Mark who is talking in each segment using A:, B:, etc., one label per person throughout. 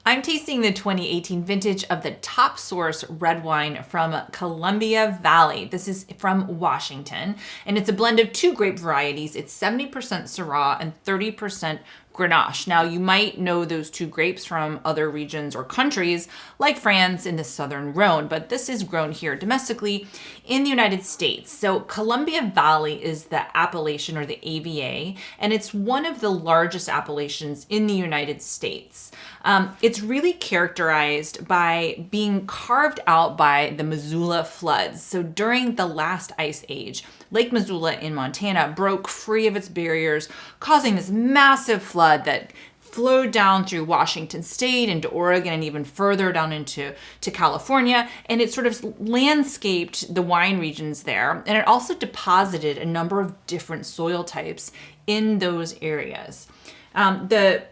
A: I'm tasting the 2018 vintage of the Top Source red wine from Columbia Valley. This is from Washington, and it's a blend of 2 grape varieties. It's 70% Syrah and 30% Grenache. Now, you might know those 2 grapes from other regions or countries like France in the southern Rhone, but this is grown here domestically in the United States. So Columbia Valley is the appellation or the AVA, and it's one of the largest appellations in the United States. It's really characterized by being carved out by the Missoula floods. So during the last ice age, Lake Missoula in Montana broke free of its barriers, causing this massive flood that flowed down through Washington State into Oregon and even further down into California. And it sort of landscaped the wine regions there. And it also deposited a number of different soil types in those areas. The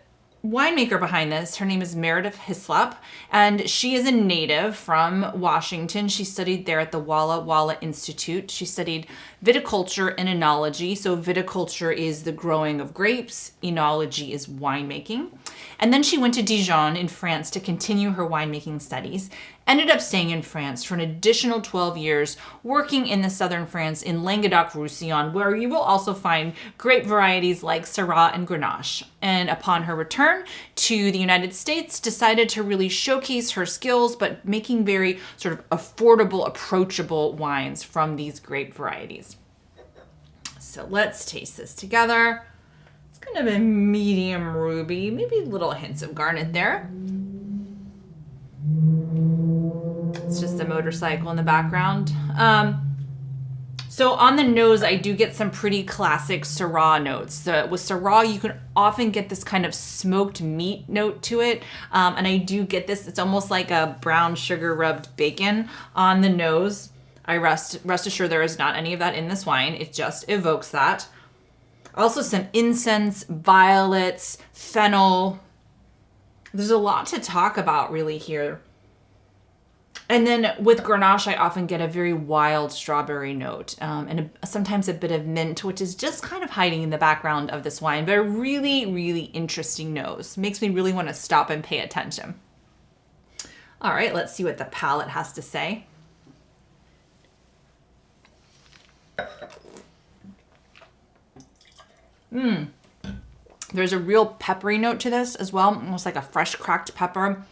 A: winemaker behind this, her name is Meredith Hislop, and she is a native from Washington. She studied there at the Walla Walla Institute. She studied viticulture and enology. So viticulture is the growing of grapes, enology is winemaking. And then she went to Dijon in France to continue her winemaking studies. Ended up staying in France for an additional 12 years, working in the southern France in Languedoc-Roussillon, where you will also find grape varieties like Syrah and Grenache. And upon her return to the United States, decided to really showcase her skills, but making very sort of affordable, approachable wines from these grape varieties. So let's taste this together. It's kind of a medium ruby, maybe little hints of garnet there. It's just a motorcycle in the background. So on the nose, I do get some pretty classic Syrah notes. With Syrah, you can often get this kind of smoked meat note to it. And I do get this, it's almost like a brown sugar rubbed bacon on the nose. I rest assured there is not any of that in this wine. It just evokes that. Also some incense, violets, fennel. There's a lot to talk about really here. And then with Grenache, I often get a very wild strawberry note and sometimes a bit of mint, which is just kind of hiding in the background of this wine, but a really, really interesting nose. Makes me really want to stop and pay attention. All right, let's see what the palate has to say. There's a real peppery note to this as well, almost like a fresh cracked pepper.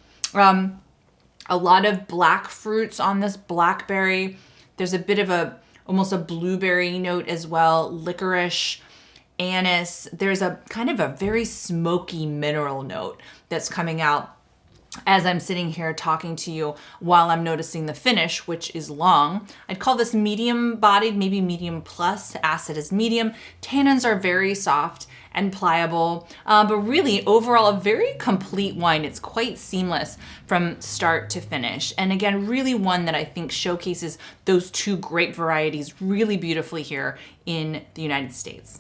A: A lot of black fruits on this blackberry. There's a bit of almost a blueberry note as well, licorice, anise. There's a kind of a very smoky mineral note that's coming out as I'm sitting here talking to you while I'm noticing the finish, which is long. I'd call this medium bodied, maybe medium plus. Acid is medium. Tannins are very soft and pliable, but really overall a very complete wine. It's quite seamless from start to finish. And again, really one that I think showcases those 2 grape varieties really beautifully here in the United States.